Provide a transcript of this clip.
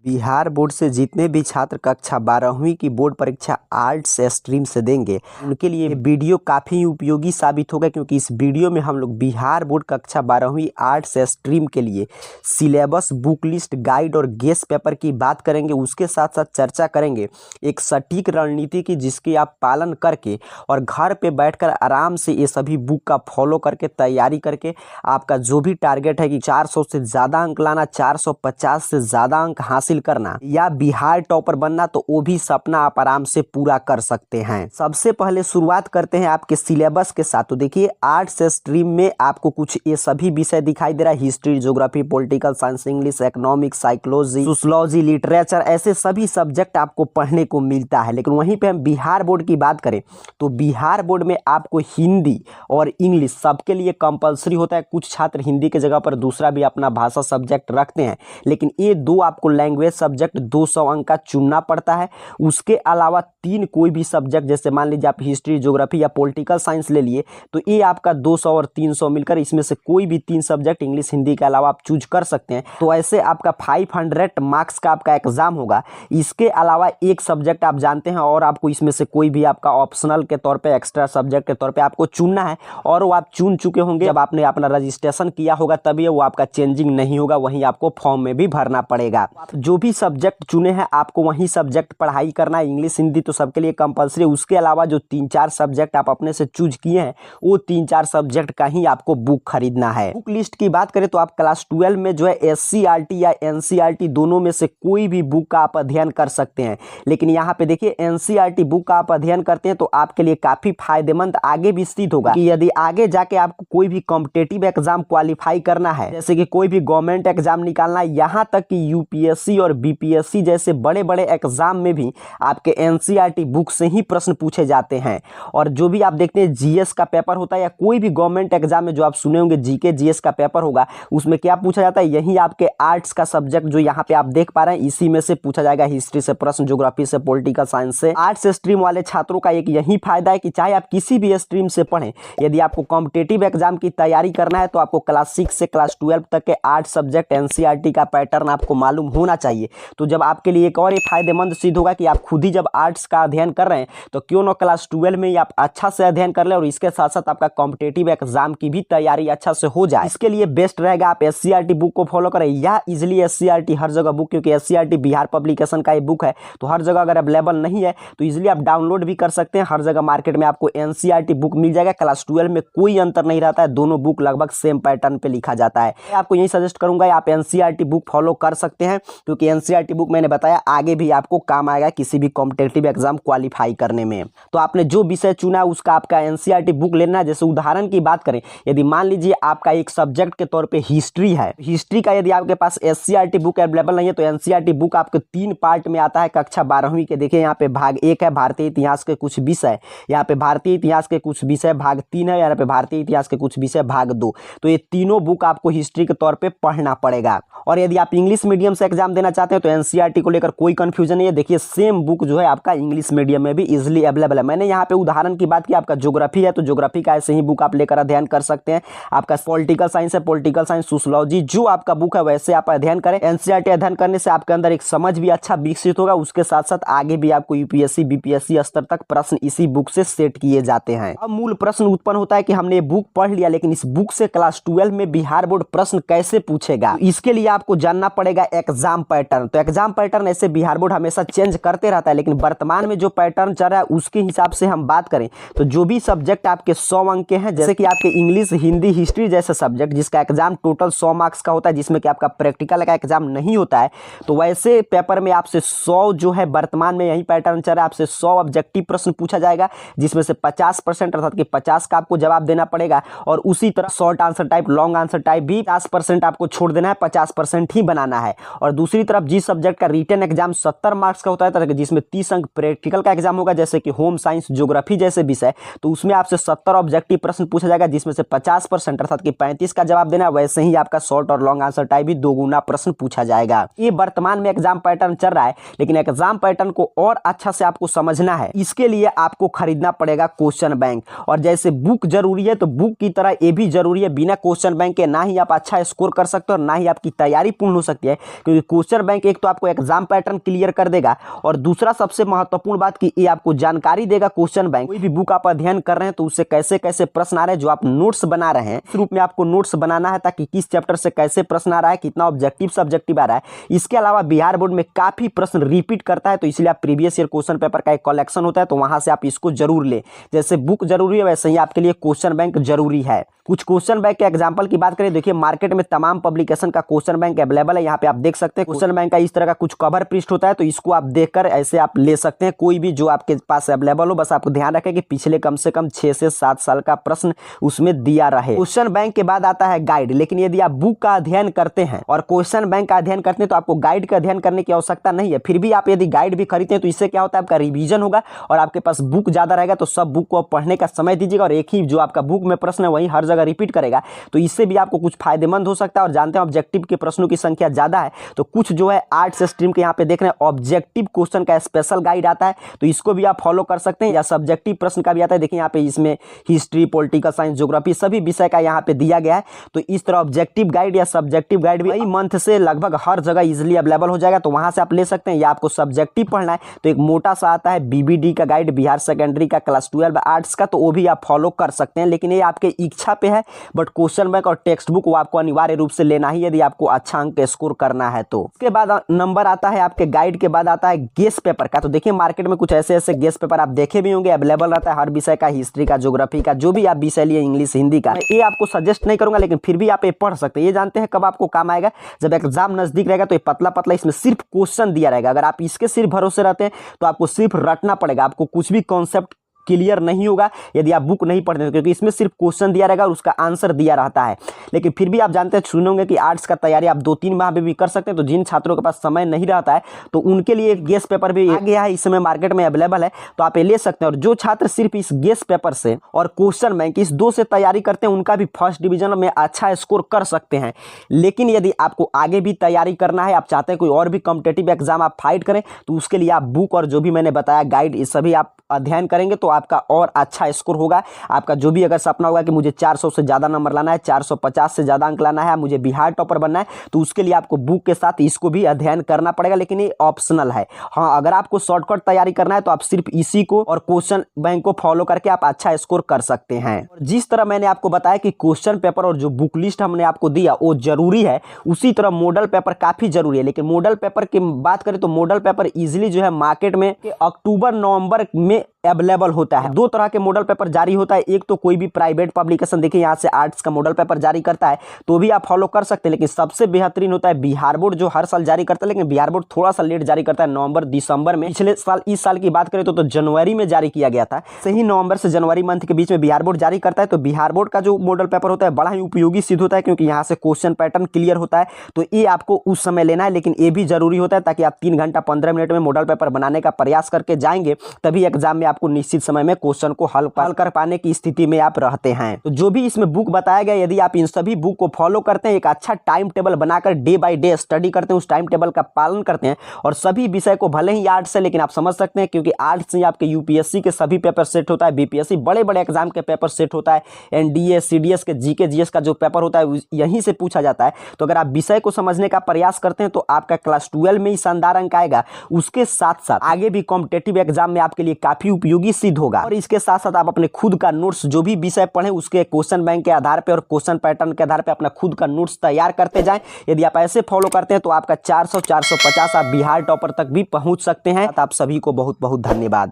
Bihar board से जितने भी छात्र कक्षा 12वीं की बोर्ड परीक्षा आर्ट्स स्ट्रीम से देंगे उनके लिए वीडियो काफ़ी उपयोगी साबित होगा, क्योंकि इस वीडियो में हम लोग बिहार बोर्ड कक्षा 12वीं आर्ट्स स्ट्रीम के लिए सिलेबस, बुक लिस्ट, गाइड और गेस्ट पेपर की बात करेंगे। उसके साथ साथ चर्चा करेंगे एक सटीक रणनीति की, जिसकी आप पालन करके और घर पे बैठकर आराम से ये सभी बुक का फॉलो करके तैयारी करके आपका जो भी टारगेट है कि 400 से ज़्यादा अंक लाना, 450 से ज़्यादा अंक हासिल करना या बिहार टॉपर बनना, तो वो भी सपना आप आराम से पूरा कर सकते हैं। सबसे पहले शुरुआत करते हैं आपके सिलेबस के साथ। तो देखिए, आर्ट्स स्ट्रीम में आपको कुछ ये सभी विषय दिखाई दे रहा है, history, geography, political science, English, economics, psychology, sociology, literature, ऐसे सभी सब्जेक्ट आपको पढ़ने को मिलता है। लेकिन वहीं पे हम बिहार बोर्ड की बात करें तो बिहार बोर्ड में आपको हिंदी और इंग्लिश सबके लिए कंपलसरी होता है। कुछ छात्र हिंदी की जगह पर दूसरा भी अपना भाषा सब्जेक्ट रखते हैं, लेकिन ये दो आपको लैंग्वेज सब्जेक्ट 200 अंक का चुनना पड़ता है। उसके अलावा 3 कोई भी सब्जेक्ट, जैसे मान लीजिए आप हिस्ट्री, ज्योग्राफी या पॉलिटिकल साइंस ले लिए, तो ये आपका 200 और 300 मिलकर इसमें से कोई भी 3 सब्जेक्ट इंग्लिश, हिंदी के अलावा आप चूज कर सकते हैं। तो ऐसे आपका 500 मार्क्स का आपका एग्जाम होगा। इसके अलावा एक सब्जेक्ट आप जानते हैं और आपको इसमें से कोई भी आपका ऑप्शनल के तौर पे, एक्स्ट्रा सब्जेक्ट के तौर पे आपको चुनना है, और वो आप चुन चुके होंगे जब आपने अपना रजिस्ट्रेशन किया होगा, तभी वो आपका चेंजिंग नहीं होगा, वहीं आपको फॉर्म में भी भरना पड़ेगा। जो भी सब्जेक्ट चुने हैं आपको वही सब्जेक्ट पढ़ाई करना है। इंग्लिश, हिंदी तो सबके लिए कंपलसरी। उसके अलावा जो 3-4 सब्जेक्ट आप अपने से चूज किए हैं, वो 3-4 सब्जेक्ट का ही आपको बुक खरीदना है। बुक लिस्ट की बात करें तो आप क्लास 12 में जो है एससीईआरटी या एनसीईआरटी दोनों में से कोई भी बुक का आप अध्ययन कर सकते हैं। लेकिन यहाँ पे देखिए, एनसीईआरटी बुक का आप अध्ययन करते हैं तो आपके लिए काफी फायदेमंद आगे भी सिद्ध होगा कि यदि आगे जाके आपको कोई भी कॉम्पिटेटिव एग्जाम क्वालिफाई करना है, जैसे कि कोई भी गवर्नमेंट एग्जाम निकालना है, यहाँ तक कि यूपीएससी और बीपीएससी जैसे बड़े बड़े एग्जाम में भी आपके एनसीईआरटी बुक से ही प्रश्न पूछे जाते हैं। और जो भी आप देखते हैं जीएस का पेपर होता है या कोई भी गवर्नमेंट एग्जाम में जो आप सुने होंगे जीके जीएस का पेपर होगा, उसमें क्या पूछा जाता है, यही आपके आर्ट्स का सब्जेक्ट जो यहाँ पे आप देख पा रहे हैं, इसी में से पूछा जाएगा। हिस्ट्री से प्रश्न, ज्योग्राफी से, पॉलिटिकल साइंस से। आर्ट्स स्ट्रीम वाले छात्रों का एक यही फायदा है कि चाहे आप किसी भी स्ट्रीम से पढ़ें, यदि आपको कॉम्पिटेटिव एग्जाम की तैयारी करना है तो आपको क्लास 6 से क्लास 12 तक के 8 सब्जेक्ट एनसीईआरटी का पैटर्न आपको मालूम होना चाहिए। तो जब आपके लिए एक और ये फायदेमंद सिद्ध होगा कि आप खुद ही जब आर्ट्स का अध्ययन कर रहे हैं, तो क्यों ना क्लास 12 में ही आप अच्छा से अध्ययन कर लें और इसके साथ साथ आपका कॉम्पिटेटिव एग्जाम की भी तैयारी अच्छा से हो जाए। इसके लिए बेस्ट रहेगा आप एससीईआरटी बुक को फॉलो करें, या इजिली एससीईआरटी हर जगह बुक, क्योंकि एससीईआरटी बिहार पब्लिकेशन का ये बुक है, तो हर जगह अगर अवेलेबल नहीं है तो इजिली आप डाउनलोड भी कर सकते हैं। हर जगह मार्केट में आपको एनसीईआरटी बुक मिल जाएगा। क्लास 12 में कोई अंतर नहीं रहता है, दोनों बुक लगभग सेम पैटर्न पे लिखा जाता है। मैं आपको यही सजेस्ट करूंगा आप एनसीईआरटी बुक फॉलो कर सकते हैं, क्योंकि एनसीईआरटी बुक मैंने बताया आगे भी आपको काम आएगा किसी भी कॉम्पिटेटिव एग्जाम क्वालिफाई करने में। तो आपने जो विषय चुना है उसका आपका एनसीईआरटी बुक लेना है। जैसे उदाहरण की बात करें, यदि मान लीजिए आपका एक सब्जेक्ट के तौर पे हिस्ट्री है, हिस्ट्री का यदि आपके पास एससीईआरटी बुक अवेलेबल नहीं है तो एनसीईआरटी बुक आपके 3 पार्ट में आता है कक्षा 12वीं के। देखिए यहाँ पे भाग 1 है भारतीय इतिहास के कुछ विषय, यहाँ पे भारतीय इतिहास के कुछ विषय भाग 3 है, यहाँ पे भारतीय इतिहास के कुछ विषय भाग 2। तो ये तीनों बुक आपको हिस्ट्री के तौर पे पढ़ना पड़ेगा। और यदि आप इंग्लिश मीडियम से एग्जाम देना चाहते हैं तो एनसीईआरटी को लेकर कोई कंफ्यूजन नहीं है। देखिए, सेम बुक जो है आपका इंग्लिश मीडियम में भी इजीली अवेलेबल है। मैंने यहाँ पे उदाहरण की बात की, आपका ज्योग्राफी है तो ज्योग्राफी का ऐसे ही बुक आप लेकर अध्ययन कर सकते हैं। आपका पॉलिटिकल साइंस है, पॉलिटिकल साइंस, सोशियोलॉजी जो आपका बुक है वैसे आप अध्ययन करें। एनसीईआरटी अध्ययन करने से आपके अंदर एक समझ भी अच्छा विकसित होगा। उसके साथ साथ आगे भी आपको यूपीएससी बीपीएससी स्तर तक प्रश्न इसी बुक से सेट किए जाते हैं। अब मूल प्रश्न उत्पन्न होता है कि हमने ये बुक पढ़ लिया, लेकिन इस बुक से क्लास 12 में बिहार बोर्ड प्रश्न कैसे पूछेगा। तो इसके लिए आपको जानना पड़ेगा एग्जाम पैटर्न। तो एग्जाम पैटर्न ऐसे बिहार बोर्ड हमेशा चेंज करते रहता है, लेकिन वर्तमान में जो पैटर्न चल रहा है उसके हिसाब से हम बात करें तो जो भी सब्जेक्ट आपके 100 अंक के हैं, जैसे कि आपके इंग्लिश, हिंदी, हिस्ट्री जैसे सब्जेक्ट जिसका एग्जाम टोटल 100 मार्क्स का होता है, जिसमें कि आपका प्रैक्टिकल का एग्जाम नहीं होता है, तो वैसे पेपर में आपसे 100 जो है वर्तमान में यही पैटर्न चल रहा है, आपसे 100 ऑब्जेक्टिव प्रश्न पूछा जाएगा, जिसमें से 50% अर्थात कि 50 का आपको जवाब देना पड़ेगा। और उसी तरह short answer type, long answer type भी 50% आपको छोड़ देना है, 50% ही बनाना है। और दूसरी तरफ जिस सब्जेक्ट का रिटन एग्जाम 70 मार्क्स का होता है, जिसमें 30 अंक प्रैक्टिकल का एग्जाम होगा, जैसे कि होम साइंस, ज्योग्राफी जैसे विषय, तो उसमें आपसे 70 ऑब्जेक्टिव प्रश्न पूछा जाएगा, जिसमें से 50% अर्थात कि 35 का जवाब देना। वैसे ही आपका शॉर्ट और लॉन्ग आंसर टाइप भी 2 गुना प्रश्न पूछा जाएगा। ये वर्तमान में एग्जाम पैटर्न चल रहा है, लेकिन एग्जाम पैटर्न को और अच्छा से आपको समझना है, इसके लिए आपको खरीदना पड़ेगा क्वेश्चन बैंक। और जैसे बुक जरूरी है तो बुक की तरह ये भी जरूरी है। बिना क्वेश्चन बैंक के ना ही आप अच्छा स्कोर कर सकते हो और ना ही आपकी तैयारी पूर्ण हो सकती है, क्योंकि क्वेश्चन क्वेश्चन बैंक एक तो आपको एग्जाम पैटर्न क्लियर कर देगा, और दूसरा सबसे महत्वपूर्ण बात कि ये आपको जानकारी देगा क्वेश्चन बैंक, कोई भी बुक आप अध्ययन कर रहे हैं तो उससे कैसे कैसे प्रश्न आ रहे हैं, जो आप नोट्स बना रहे हैं इस रूप में आपको नोट्स बनाना है, ताकि किस चैप्टर से कैसे प्रश्न आ रहा है, कितना ऑब्जेक्टिव सब्जेक्टिव आ रहा है। इसके अलावा बिहार बोर्ड में काफी प्रश्न रिपीट करता है, तो इसलिए आप प्रीवियस ईयर क्वेश्चन पेपर का एक कलेक्शन होता है, तो वहां से आप इसको जरूर ले। जैसे बुक जरूरी है वैसे ही आपके लिए क्वेश्चन बैंक जरूरी है। कुछ क्वेश्चन बैंक के एग्जांपल की बात करें, देखिए मार्केट में तमाम पब्लिकेशन का क्वेश्चन बैंक अवेलेबल है। यहाँ पे आप देख सकते हैं क्वेश्चन बैंक का इस तरह का कुछ कवर पृष्ठ होता है, तो इसको आप देखकर ऐसे आप ले सकते हैं, कोई भी जो आपके पास अवेलेबल हो। बस आपको ध्यान रखें कि पिछले कम से कम 6 से 7 साल का प्रश्न उसमें दिया रहे। क्वेश्चन बैंक के बाद आता है गाइड, लेकिन यदि आप बुक का अध्ययन करते हैं और क्वेश्चन बैंक का अध्ययन करते हैं तो आपको गाइड का अध्ययन करने की आवश्यकता नहीं है। फिर भी आप यदि गाइड भी खरीदते हैं तो इससे क्या होता है, आपका रिवीजन होगा और आपके पास बुक ज्यादा रहेगा, तो सब बुक को आप पढ़ने का समय दीजिएगा और एक ही जो आपका बुक में प्रश्न है वही हर जगह रिपीट करेगा, तो इससे भी आपको कुछ फायदेमंद हो सकता है। और जानते हैं ऑब्जेक्टिव के प्रश्नों की संख्या ज्यादा है, तो कुछ जो है आर्ट्स स्ट्रीम के यहाँ पे देख रहे हैं ऑब्जेक्टिव क्वेश्चन का स्पेशल गाइड आता है, तो इसको भी आप फॉलो कर सकते हैं। या सब्जेक्टिव प्रश्न का भी आता है, देखिए यहाँ पे इसमें हिस्ट्री, पॉलिटिकल साइंस, ज्योग्राफी सभी विषय का यहाँ पे दिया गया है। तो इस तरह ऑब्जेक्टिव गाइड या सब्जेक्टिव गाइड भी कई मंथ से लगभग हर जगह इजिली अवेलेबल हो जाएगा, तो वहां से आप ले सकते हैं। या आपको सब्जेक्टिव पढ़ना है तो एक मोटा सा आता है बीबीडी का गाइड, बिहार सेकेंडरी का क्लास 12 आर्ट्स का, तो वो भी आप फॉलो कर सकते हैं। लेकिन ये आपके इच्छा पे है, बट क्वेश्चन बैंक और टेक्स्ट बुक वो आपको अनिवार्य रूप से लेना ही यदि आपको अच्छा अंक स्कोर करना है तो। उसके बाद नंबर आता है आपके गाइड के बाद आता है गेस पेपर का। तो देखिए मार्केट में कुछ ऐसे ऐसे गेस पेपर आप देखे भी होंगे, अवेलेबल रहता है हर विषय का, हिस्ट्री का, ज्योग्राफी का, जो भी आप विषय लिए, इंग्लिश, हिंदी का। ये आपको सजेस्ट नहीं करूंगा, लेकिन फिर भी आप ये पढ़ सकते हैं। ये जानते हैं कब आपको काम आएगा, जब एग्जाम नजदीक रहेगा, तो ये पतला पतला इसमें सिर्फ क्वेश्चन दिया रहेगा। अगर आप इसके सिर्फ भरोसे रहते हैं तो आपको सिर्फ रटना पड़ेगा, आपको कुछ भी कॉन्सेप्ट क्लियर नहीं होगा यदि आप बुक नहीं पढ़ते, क्योंकि इसमें सिर्फ क्वेश्चन दिया रहेगा और उसका आंसर दिया रहता है। लेकिन फिर भी आप जानते हैं, सुनोगे कि आर्ट्स का तैयारी आप 2-3 माह में भी कर सकते हैं, तो जिन छात्रों के पास समय नहीं रहता है तो उनके लिए गेस पेपर भी आ गया है, इस समय मार्केट में अवेलेबल है, तो आप ये ले सकते हैं। और जो छात्र सिर्फ इस गेस पेपर से और क्वेश्चन बैंक इस 2 से तैयारी करते हैं, उनका भी फर्स्ट डिवीजन में अच्छा स्कोर कर सकते हैं। लेकिन यदि आपको आगे भी तैयारी करना है, आप चाहते हैं कोई और भी कॉम्पिटेटिव एग्जाम आप फाइट करें, तो उसके लिए आप बुक और जो भी मैंने बताया गाइड, ये सभी आप अध्ययन करेंगे तो आपका और अच्छा स्कोर होगा। आपका जो भी अगर सपना होगा कि मुझे 400 से ज़्यादा नंबर लाना है, 450 से ज़्यादा अंक लाना है, मुझे बिहार टॉपर बनना है, तो उसके लिए आपको बुक के साथ इसको भी अध्ययन करना पड़ेगा। लेकिन ये ऑप्शनल है। हाँ, अगर आपको शॉर्टकट तैयारी करना है तो आप सिर्फ इसी को और क्वेश्चन बैंक को फॉलो करके आप अच्छा स्कोर कर सकते हैं। और जिस तरह मैंने आपको बताया कि क्वेश्चन पेपर और जो बुक लिस्ट हमने आपको दिया वो जरूरी है, उसी तरह मॉडल पेपर काफ़ी जरूरी है। लेकिन मॉडल पेपर की बात करें तो मॉडल पेपर इजीली जो है मार्केट में अक्टूबर-नवंबर में अवेलेबल होता है। 2 तरह के मॉडल पेपर जारी होता है, एक तो कोई भी प्राइवेट पब्लिकेशन, देखिए यहाँ से आर्ट्स का मॉडल पेपर जारी करता है, तो भी आप फॉलो कर सकते हैं। लेकिन सबसे बेहतरीन होता है बिहार बोर्ड, जो हर साल जारी करता है, लेकिन बिहार बोर्ड थोड़ा सा लेट जारी करता है, नवंबर दिसंबर में। पिछले साल, इस साल की बात करें तो जनवरी में जारी किया गया था, सही नवंबर से जनवरी मंथ के बीच में बिहार बोर्ड जारी करता है। तो बिहार बोर्ड का जो मॉडल पेपर होता है बड़ा ही उपयोगी सिद्ध होता है, क्योंकि यहाँ से क्वेश्चन पैटर्न क्लियर होता है, तो ये आपको उस समय लेना है। लेकिन ये भी जरूरी होता है ताकि आप 3 घंटा 15 मिनट में मॉडल पेपर बनाने का प्रयास करके जाएंगे, तभी एग्जाम में आपको निश्चित समय में क्वेश्चन को हल कर पाने की स्थिति में आप रहते हैं। तो जो भी इसमें बुक बताया गया, यदि आप इन सभी बुक को फॉलो करते हैं, एक अच्छा टाइम टेबल बनाकर डे बाय डे स्टडी करते हैं, उस टाइम टेबल का पालन करते हैं, और सभी विषय को भले ही आर्ट्स से, लेकिन आप समझ सकते हैं क्योंकि आर्ट्स से आपके यूपीएससी के सभी पेपर सेट होता है, बीपीएससी बड़े बड़े एग्जाम के पेपर सेट होता है, एनडीए सीडीएस के जीके जीएस का जो पेपर होता है यहीं से पूछा जाता है। तो अगर आप विषय को समझने का प्रयास करते हैं तो आपका क्लास 12 में ही शानदार अंक आएगा, उसके साथ साथ आगे भी कॉम्पिटेटिव एग्जाम में आपके लिए काफी उपयोगी सिद्ध होगा। और इसके साथ साथ आप अपने खुद का नोट्स जो भी विषय पढ़ें उसके क्वेश्चन बैंक के आधार पे और क्वेश्चन पैटर्न के आधार पे अपना खुद का नोट्स तैयार करते जाएं। यदि आप ऐसे फॉलो करते हैं तो आपका 400 450 आप बिहार टॉपर तक भी पहुंच सकते हैं। आप सभी को बहुत बहुत धन्यवाद।